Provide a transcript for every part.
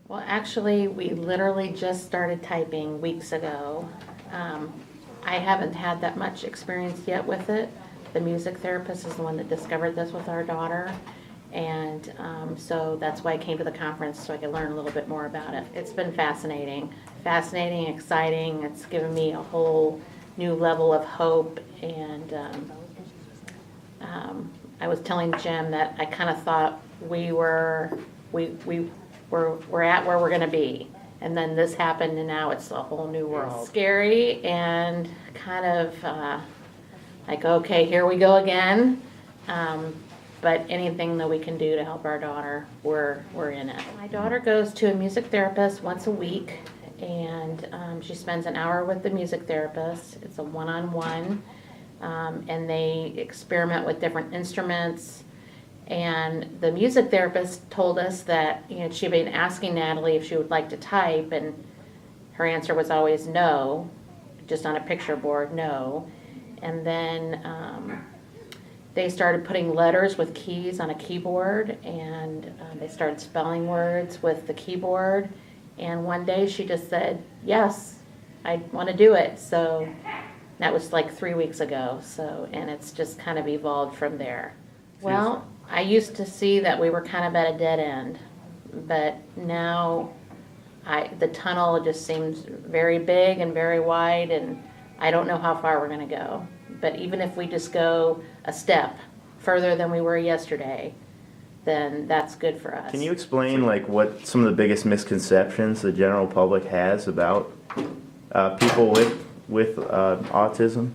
Well, actually, we literally just started typing weeks ago. I haven't had that much experience yet with it. The music therapist is the one that discovered this with our daughter. And so that's why I came to the conference, so I could learn a little bit more about it. It's been fascinating, exciting. It's given me a whole new level of hope. And I was telling Jim that I kind of thought we're at where we're going to be. And then this happened, and now it's a whole new world. It's scary and kind of like, okay, here we go again. But anything that we can do to help our daughter, we're in it. My daughter goes to a music therapist once a week, and she spends an hour with the music therapist. It's a one-on-one, and they experiment with different instruments. And the music therapist told us that, she'd been asking Natalie if she would like to type, and her answer was always no, just on a picture board, no. And then they started putting letters with keys on a keyboard, and they started spelling words with the keyboard. And one day she just said, yes, I want to do it. So that was like 3 weeks ago. And it's just kind of evolved from there. Well, I used to see that we were kind of at a dead end, but now the tunnel just seems very big and very wide, and I don't know how far we're going to go. But even if we just go a step further than we were yesterday, then that's good for us. Can you explain what some of the biggest misconceptions the general public has about people with autism?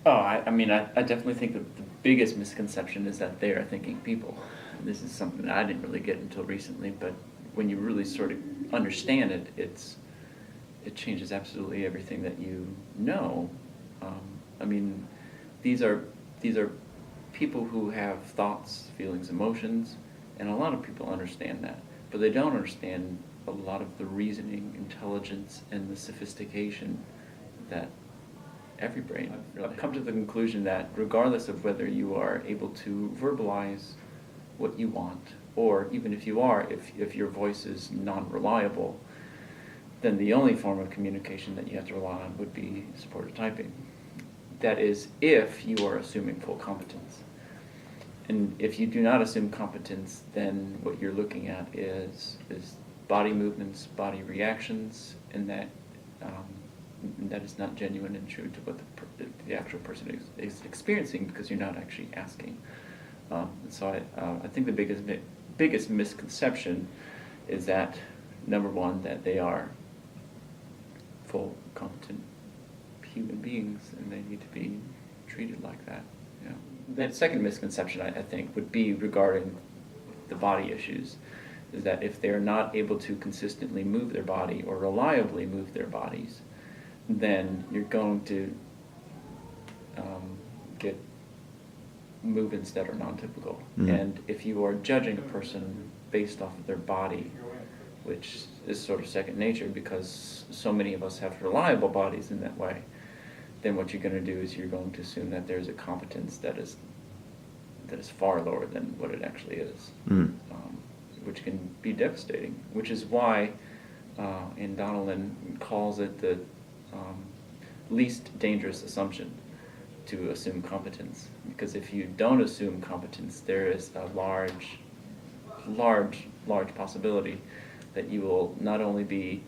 Oh, I mean, I definitely think that the biggest misconception is that they are thinking people. This is something that I didn't really get until recently, but when you really sort of understand it, it changes absolutely everything that you know. I mean, these are people who have thoughts, feelings, emotions, and a lot of people understand that, but they don't understand a lot of the reasoning, intelligence, and the sophistication that every brain. I've come to the conclusion that regardless of whether you are able to verbalize what you want, or even if you are, if your voice is non-reliable, then the only form of communication that you have to rely on would be supported typing. That is, if you are assuming full competence. And if you do not assume competence, then what you're looking at is body movements, body reactions, and that is not genuine and true to what the actual person is experiencing, because you're not actually asking. So I think the biggest misconception is that, number one, that they are full competent human beings and they need to be treated like that. The second misconception, I think, would be regarding the body issues, is that if they're not able to consistently move their body or reliably move their bodies, then you're going to get movements that are non-typical. Mm-hmm. And if you are judging a person based off of their body, which is sort of second nature because so many of us have reliable bodies in that way, then what you're going to do is you're going to assume that there's a competence that is far lower than what it actually is, which can be devastating, which is why and Donnellan calls it the least dangerous assumption to assume competence. Because if you don't assume competence, there is a large possibility that you will not only be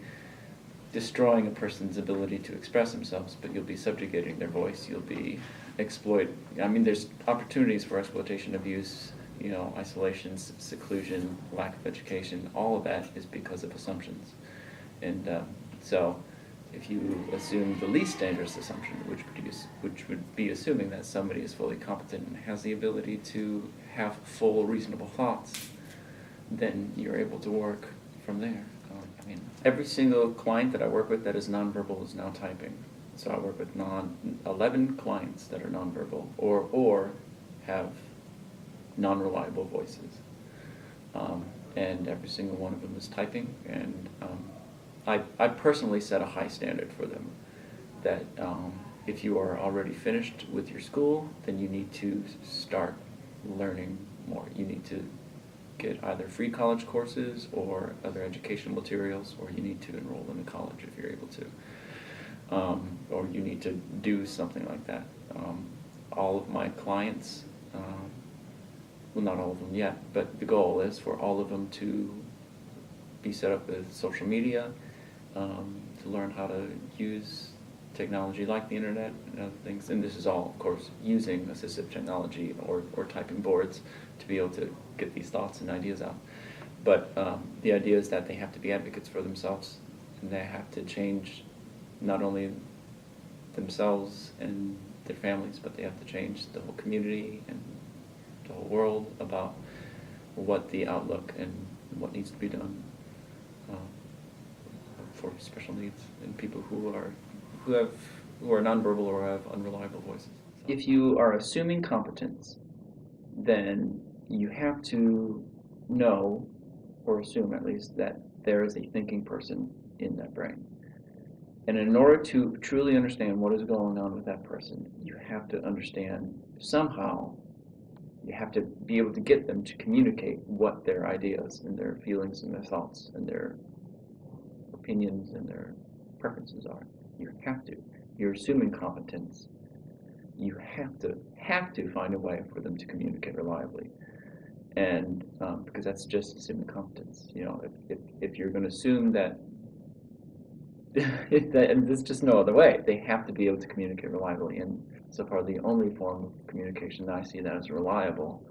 destroying a person's ability to express themselves, but you'll be subjugating their voice. You'll be exploited. I mean, there's opportunities for exploitation, abuse, isolation, seclusion, lack of education. All of that is because of assumptions. And so if you assume the least dangerous assumption, which would be assuming that somebody is fully competent and has the ability to have full, reasonable thoughts, then you're able to work from there. I mean, every single client that I work with that is nonverbal is now typing. So I work with 11 clients that are nonverbal or have non-reliable voices. And every single one of them is typing. And I personally set a high standard for them that if you are already finished with your school, then you need to start learning more. You need to get either free college courses or other educational materials, or you need to enroll in a college if you're able to. Or you need to do something like that. All of my clients, well, not all of them yet, but the goal is for all of them to be set up with social media, to learn how to use technology like the internet and other things. And this is all, of course, using assistive technology or typing boards to be able to get these thoughts and ideas out. But the idea is that they have to be advocates for themselves, and they have to change not only themselves and their families, but they have to change the whole community and the whole world about what the outlook and what needs to be done for special needs and people who are nonverbal or have unreliable voices. If you are assuming competence, then you have to know, or assume at least, that there is a thinking person in that brain. And in order to truly understand what is going on with that person, you have to understand somehow, you have to be able to get them to communicate what their ideas and their feelings and their thoughts and their opinions and their preferences are. You have to. You're assuming competence. You have to find a way for them to communicate reliably. And because that's just assuming competence. You know, if you're going to assume that, and there's just no other way, they have to be able to communicate reliably. And so far, the only form of communication that I see that is reliable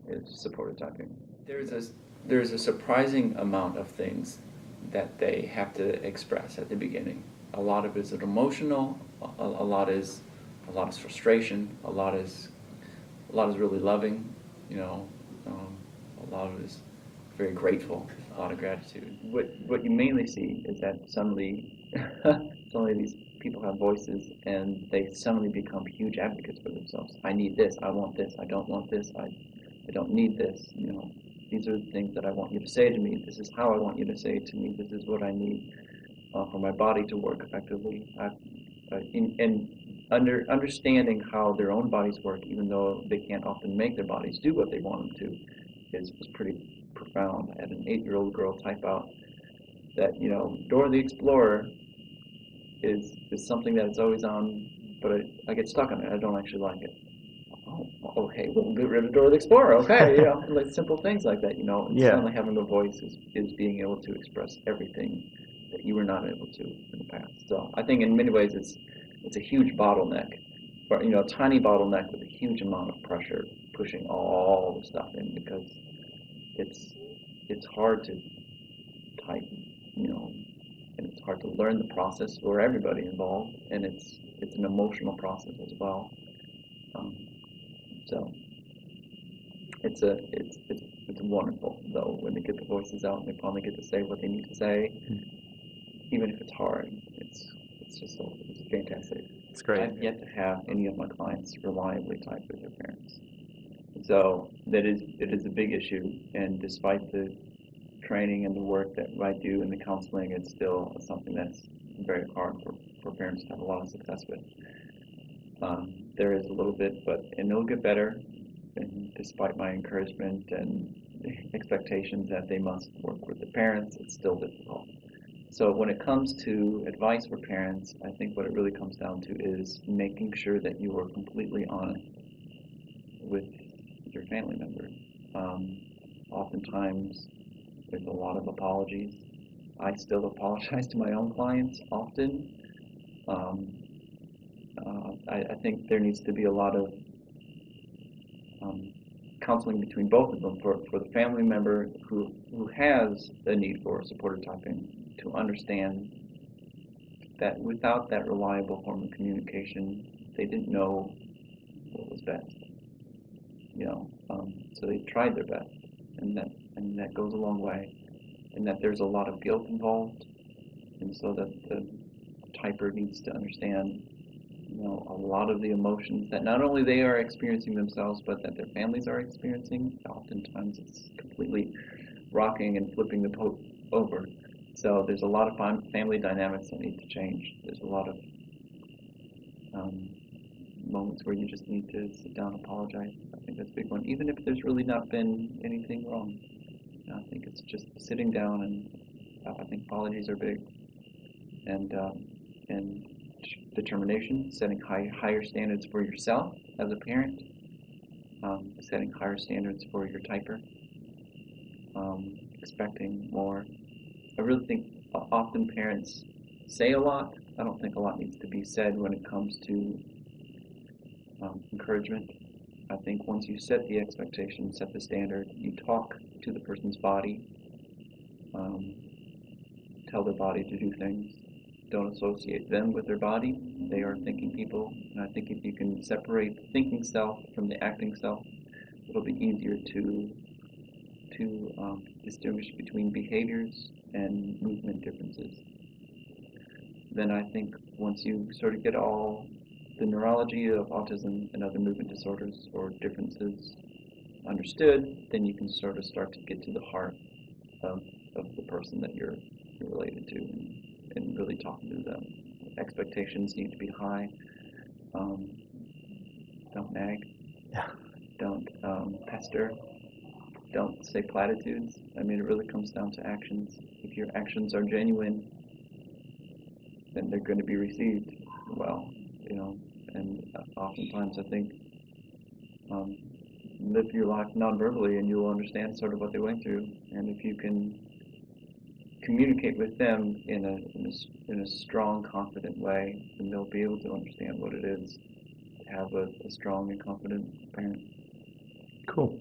is supported typing. There's a surprising amount of things that they have to express at the beginning. A lot of it is emotional. A lot is frustration. A lot is really loving. You know, a lot of it is very grateful. A lot of gratitude. What you mainly see is that suddenly these people have voices, and they suddenly become huge advocates for themselves. I need this. I want this. I don't want this. I don't need this. You know, these are the things that I want you to say to me. This is how I want you to say it to me. This is what I need for my body to work effectively. Understanding how their own bodies work, even though they can't often make their bodies do what they want them to, was pretty profound. I had an 8-year-old girl type out that, you know, Dora the Explorer is something that is always on, but I get stuck on it. I don't actually like it. Oh, okay, we'll get rid of Dora the Explorer. Okay, you know, like simple things like that. You know, Yeah. suddenly having a voice is being able to express everything that you were not able to in the past. So I think in many ways it's a huge bottleneck, but you know, a tiny bottleneck with a huge amount of pressure pushing all the stuff in, because it's hard to type, you know, and it's hard to learn the process for everybody involved, and it's an emotional process as well. So it's wonderful though when they get the voices out and they finally get to say what they need to say, even if it's hard. It's fantastic. It's great. I've yet to have any of my clients reliably type with their parents. So it is a big issue, and despite the training and the work that I do and the counseling, it's still something that's very hard for parents to have a lot of success with. There is a little bit, and it'll get better, and despite my encouragement and expectations that they must work with the parents, it's still difficult. So when it comes to advice for parents, I think what it really comes down to is making sure that you are completely honest with your family member. Oftentimes, there's a lot of apologies. I still apologize to my own clients often. I think there needs to be a lot of counseling between both of them for the family member who has a need for supported typing to understand that without that reliable form of communication, they didn't know what was best. You know, so they tried their best, and that goes a long way, and that there's a lot of guilt involved, and so that the typer needs to understand, you know, a lot of the emotions that not only they are experiencing themselves, but that their families are experiencing. Oftentimes it's completely rocking and flipping the boat over. So there's a lot of family dynamics that need to change. There's a lot of moments where you just need to sit down and apologize. I think that's a big one, even if there's really not been anything wrong. I think it's just sitting down, and I think apologies are big, and determination, setting higher standards for yourself as a parent, setting higher standards for your typer, expecting more. I really think often parents say a lot. I don't think a lot needs to be said when it comes to encouragement. I think once you set the expectation, set the standard, you talk to the person's body, tell their body to do things. Don't associate them with their body. They are thinking people. And I think if you can separate the thinking self from the acting self, it'll be easier to distinguish between behaviors and movement differences. Then I think once you sort of get all the neurology of autism and other movement disorders or differences understood, then you can sort of start to get to the heart of the person that you're related to, and really talking to them. Expectations need to be high. Don't nag. Yeah. Don't pester. Don't say platitudes. I mean, it really comes down to actions. If your actions are genuine, then they're going to be received well, you know. And oftentimes, I think, live your life non-verbally, and you'll understand sort of what they went through. And if you can communicate with them in a strong, confident way, then they'll be able to understand what it is to have a strong and confident parent. Cool.